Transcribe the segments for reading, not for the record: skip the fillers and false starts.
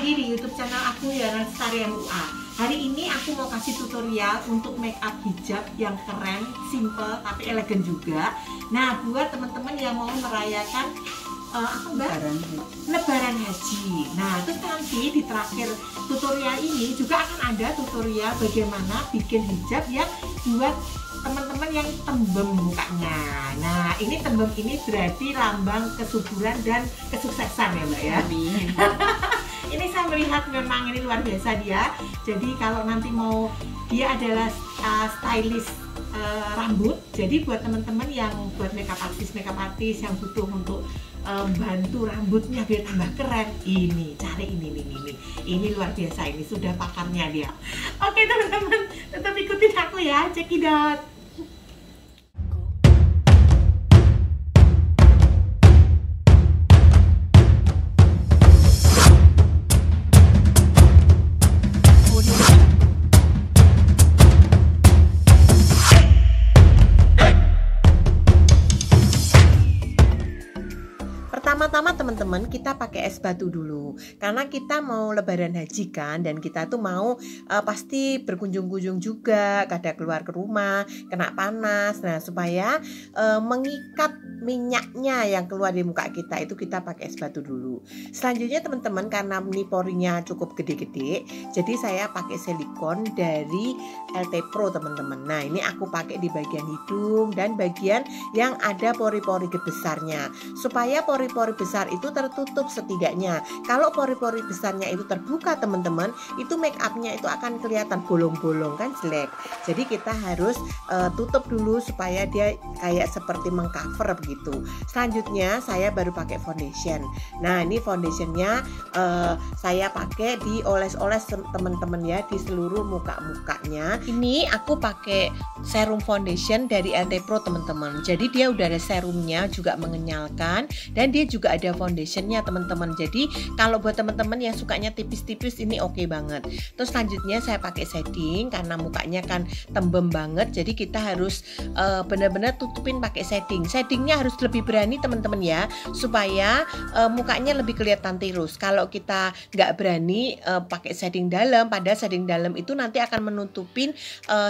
lagi di YouTube channel aku ya, Lestari MUA. Hari ini aku mau kasih tutorial untuk make up hijab yang keren, simple tapi elegan juga. Nah, buat teman-teman yang mau merayakan Lebaran Haji. Nah, terus nanti di terakhir tutorial ini juga akan ada tutorial bagaimana bikin hijab yang buat teman-teman yang tembem mukanya. Nah, ini tembem ini berarti lambang kesuburan dan kesuksesan ya Mbak ya. Amin. Ini saya melihat memang ini luar biasa dia. Jadi kalau nanti mau, dia adalah stylist rambut. Jadi buat teman-teman yang buat makeup artis yang butuh untuk bantu rambutnya biar tambah keren, ini cari ini luar biasa, ini sudah pakarnya dia. Oke teman-teman, tetap ikutin aku ya, cekidot. Pertama-tama teman-teman kita pakai es batu dulu karena kita mau lebaran haji kan, dan kita tuh mau pasti berkunjung-kunjung juga, kadang keluar ke rumah kena panas. Nah, supaya mengikat minyaknya yang keluar di muka kita itu kita pakai es batu dulu. Selanjutnya teman-teman, karena ini porinya cukup gede-gede, jadi saya pakai silikon dari LT Pro teman-teman. Nah, ini aku pakai di bagian hidung dan bagian yang ada pori-pori besarnya, supaya pori-pori besar itu tertutup setidaknya. Kalau pori-pori besarnya itu terbuka teman-teman, itu make upnya itu akan kelihatan bolong-bolong kan, jelek. Jadi kita harus tutup dulu supaya dia kayak seperti mengcover begitu. Selanjutnya saya baru pakai foundation. Nah, ini foundationnya saya pakai dioles-oles teman-teman ya, di seluruh muka-mukanya. Ini aku pakai serum foundation dari LT Pro teman-teman. Jadi dia udah ada serumnya juga mengenyalkan, dan dia juga ada foundationnya teman-teman. Jadi kalau buat teman-teman yang sukanya tipis-tipis, ini oke banget. Terus selanjutnya saya pakai shading karena mukanya kan tembem banget, jadi kita harus benar-benar tutupin pakai shading. Shadingnya harus lebih berani teman-teman ya, supaya mukanya lebih kelihatan tirus. Kalau kita nggak berani pakai shading dalam, padahal shading dalam itu nanti akan menutupin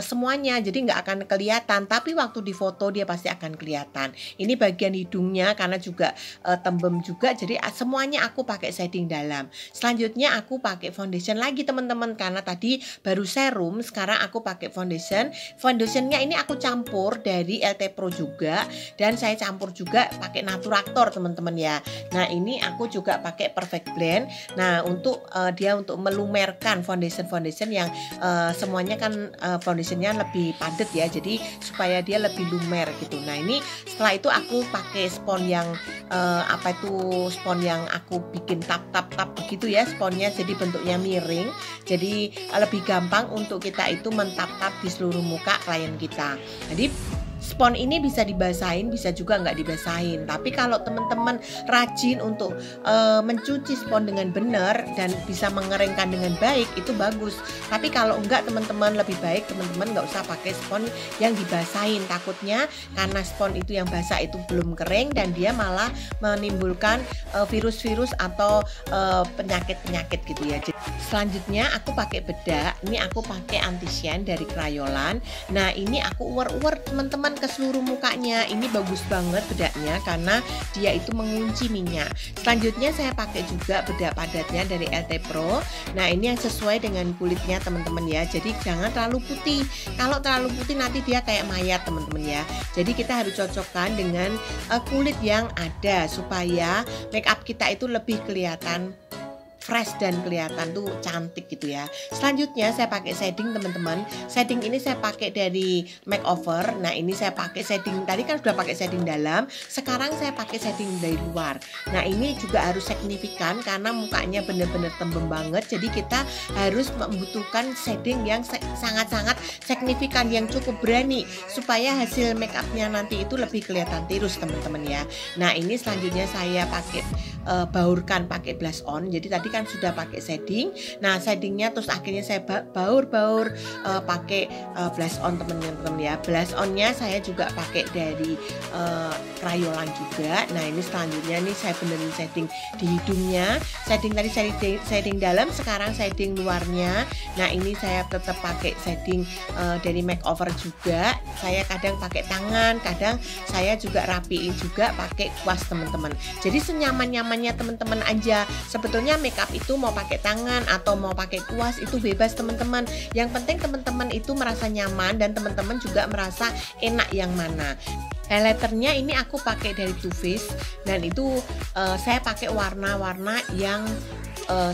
semuanya, jadi nggak akan kelihatan, tapi waktu di foto dia pasti akan kelihatan. Ini bagian hidungnya karena juga tembem juga, jadi semuanya aku pakai shading dalam. Selanjutnya aku pakai foundation lagi teman-teman, karena tadi baru serum, sekarang aku pakai foundation. Foundationnya ini aku campur dari LT Pro juga, dan saya campur juga pakai Naturator teman-teman ya. Nah, ini aku juga pakai Perfect Blend. Nah, untuk dia untuk melumerkan foundation yang semuanya kan foundationnya lebih padat ya, jadi supaya dia lebih lumer gitu. Nah, ini setelah itu aku pakai spons yang spons yang aku bikin tap begitu ya sponnya, jadi bentuknya miring, jadi lebih gampang untuk kita itu mentap-tap di seluruh muka klien kita. Jadi spons ini bisa dibasahin, bisa juga nggak dibasahin. Tapi kalau teman-teman rajin untuk mencuci spons dengan benar dan bisa mengeringkan dengan baik, itu bagus. Tapi kalau enggak teman-teman, lebih baik teman-teman nggak usah pakai spons yang dibasahin. Takutnya karena spons itu yang basah itu belum kering, dan dia malah menimbulkan virus-virus atau penyakit-penyakit gitu ya. Selanjutnya aku pakai bedak. Ini aku pakai anti shine dari Crayolan. Nah, ini aku uwer-uwer teman-teman ke seluruh mukanya. Ini bagus banget bedaknya karena dia itu mengunci minyak. Selanjutnya saya pakai juga bedak padatnya dari LT Pro. Nah, ini yang sesuai dengan kulitnya teman-teman ya. Jadi jangan terlalu putih. Kalau terlalu putih nanti dia kayak mayat teman-teman ya. Jadi kita harus cocokkan dengan kulit yang ada supaya make up kita itu lebih kelihatan fresh dan kelihatan tuh cantik gitu ya. Selanjutnya saya pakai shading teman-teman. Shading ini saya pakai dari Makeover. Nah, ini saya pakai shading, tadi kan sudah pakai shading dalam, sekarang saya pakai shading dari luar. Nah, ini juga harus signifikan karena mukanya bener-bener tembem banget, jadi kita harus membutuhkan shading yang sangat-sangat signifikan, yang cukup berani, supaya hasil make upnya nanti itu lebih kelihatan tirus teman-teman ya. Nah, ini selanjutnya saya pakai baurkan pakai blush on. Jadi tadi kan sudah pakai shading. Nah shadingnya terus akhirnya saya baur-baur pakai blush on teman-teman ya. Blush onnya saya juga pakai dari Crayolan juga. Nah ini selanjutnya nih saya benerin shading di hidungnya. Shading tadi shading dalam, sekarang shading luarnya. Nah ini saya tetap pakai shading dari makeover juga. Saya kadang pakai tangan, kadang saya juga rapiin juga pakai kuas teman-teman. Jadi senyaman-nyamannya teman-teman aja. Sebetulnya makeup itu mau pakai tangan atau mau pakai kuas itu bebas teman-teman. Yang penting teman-teman itu merasa nyaman dan teman-teman juga merasa enak yang mana. Highlighternya ini aku pakai dari Too Faced dan itu saya pakai warna-warna yang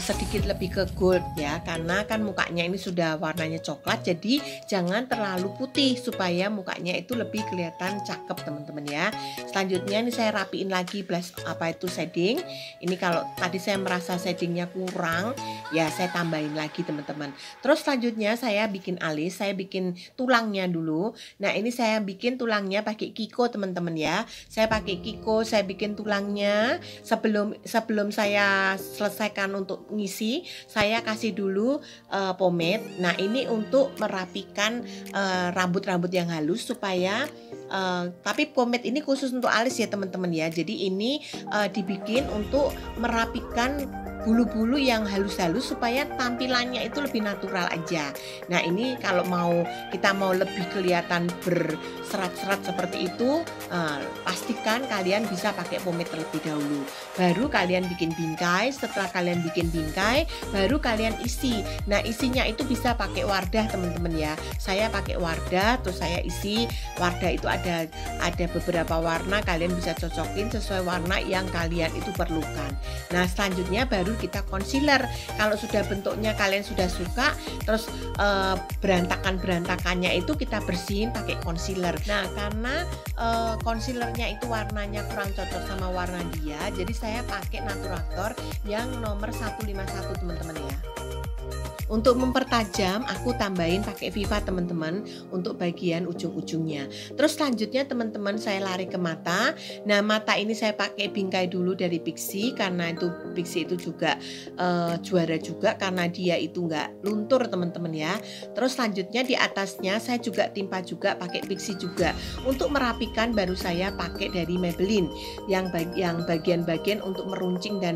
sedikit lebih ke gold ya, karena kan mukanya ini sudah warnanya coklat, jadi jangan terlalu putih supaya mukanya itu lebih kelihatan cakep teman-teman ya. Selanjutnya ini saya rapiin lagi blush shading. Ini kalau tadi saya merasa shadingnya kurang ya saya tambahin lagi teman-teman. Terus selanjutnya saya bikin alis, saya bikin tulangnya dulu. Nah ini saya bikin tulangnya pakai Kiko teman-teman ya. Saya pakai Kiko, saya bikin tulangnya. Sebelum saya selesaikan untuk ngisi, saya kasih dulu pomade. Nah ini untuk merapikan rambut-rambut yang halus supaya tapi pomade ini khusus untuk alis ya teman-teman ya. Jadi ini dibikin untuk merapikan bulu-bulu yang halus-halus supaya tampilannya itu lebih natural aja. Nah ini kalau kita mau lebih kelihatan berserat-serat seperti itu, pastikan kalian bisa pakai pomade terlebih dahulu. Baru kalian bikin bingkai. Setelah kalian bikin bingkai, baru kalian isi. Nah isinya itu bisa pakai Wardah teman-teman ya. Saya pakai Wardah, terus saya isi. Wardah itu ada beberapa warna, kalian bisa cocokin sesuai warna yang kalian itu perlukan. Nah selanjutnya baru kita concealer. Kalau sudah bentuknya kalian sudah suka, terus berantakannya itu kita bersihin pakai concealer. Nah karena concealernya itu warnanya kurang cocok sama warna dia, jadi saya pakai Naturator yang nomor 151 teman-teman ya. Untuk mempertajam aku tambahin pakai Viva teman-teman untuk bagian ujung-ujungnya. Terus selanjutnya teman-teman saya lari ke mata. Nah mata ini saya pakai bingkai dulu dari Pixi, karena itu Pixi itu juga juara juga karena dia itu nggak luntur teman-teman ya. Terus selanjutnya di atasnya saya juga timpa juga pakai Pixi juga. Untuk merapikan baru saya pakai dari Maybelline yang bagian-bagian untuk meruncing dan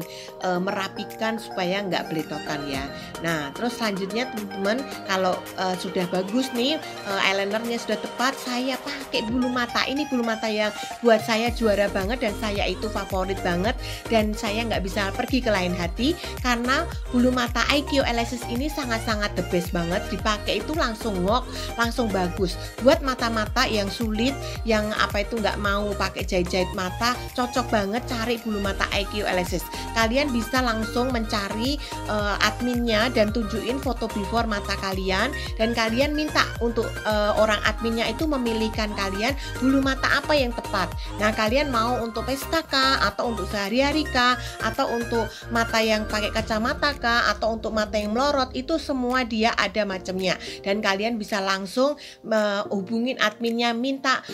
merapikan supaya nggak beletokan ya. Nah terus selanjutnya teman-teman kalau sudah bagus nih eyelinernya sudah tepat, saya pakai bulu mata. Ini bulu mata yang buat saya juara banget dan saya itu favorit banget, dan saya nggak bisa pergi ke lain hati karena bulu mata IQ Elasis ini sangat-sangat the best banget. Dipakai itu langsung ngok, langsung bagus. Buat mata-mata yang sulit, yang nggak mau pakai jahit-jahit mata, cocok banget cari bulu mata IQ Elasis. Kalian bisa langsung mencari adminnya dan tunjukin foto before mata kalian, dan kalian minta untuk orang adminnya itu memilihkan kalian bulu mata apa yang tepat. Nah kalian mau untuk pesta kah, atau untuk sehari-hari kah, atau untuk mata yang pakai kacamata kah, atau untuk mata yang melorot, itu semua dia ada macamnya, dan kalian bisa langsung hubungin adminnya, minta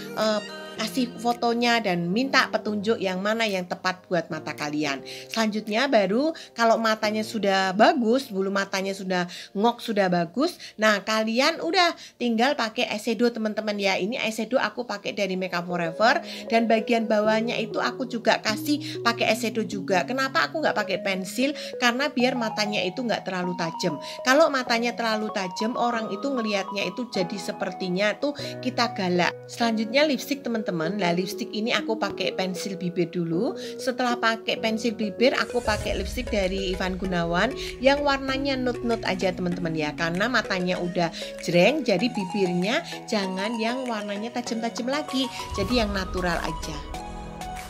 kasih fotonya dan minta petunjuk yang mana yang tepat buat mata kalian. Selanjutnya baru kalau matanya sudah bagus, bulu matanya sudah ngok, sudah bagus, nah kalian udah tinggal pakai eyeshadow teman-teman ya. Ini eyeshadow aku pakai dari Makeup Forever, dan bagian bawahnya itu aku juga kasih pakai eyeshadow juga. Kenapa aku nggak pakai pensil? Karena biar matanya itu nggak terlalu tajam. Kalau matanya terlalu tajam, orang itu ngelihatnya itu jadi sepertinya tuh kita galak. Selanjutnya lipstick teman-teman. Nah lipstick ini aku pakai pensil bibir dulu. Setelah pakai pensil bibir, aku pakai lipstick dari Ivan Gunawan yang warnanya nude-nude aja teman-teman ya, karena matanya udah jreng, jadi bibirnya jangan yang warnanya tajam-tajam lagi, jadi yang natural aja.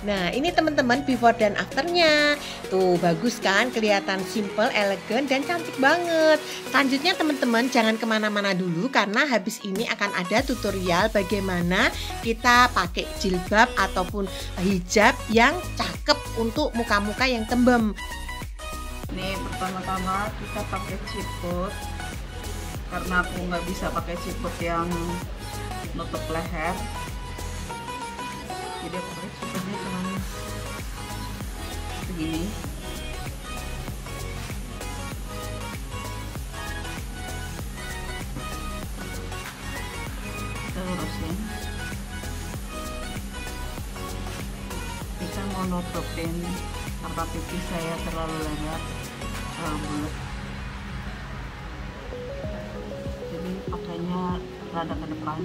Nah ini teman-teman before dan afternya. Tuh bagus kan, kelihatan simple, elegan, dan cantik banget. Selanjutnya teman-teman jangan kemana-mana dulu, karena habis ini akan ada tutorial bagaimana kita pakai jilbab ataupun hijab yang cakep untuk muka-muka yang tembem. Nih pertama-tama kita pakai chipboard, karena aku nggak bisa pakai chipboard yang nutup leher, jadi aku pakai chipboardnya cuma begini. nutupin karena pipi saya terlalu lebar, terlalu bulat, jadi pakainya rada ke depan.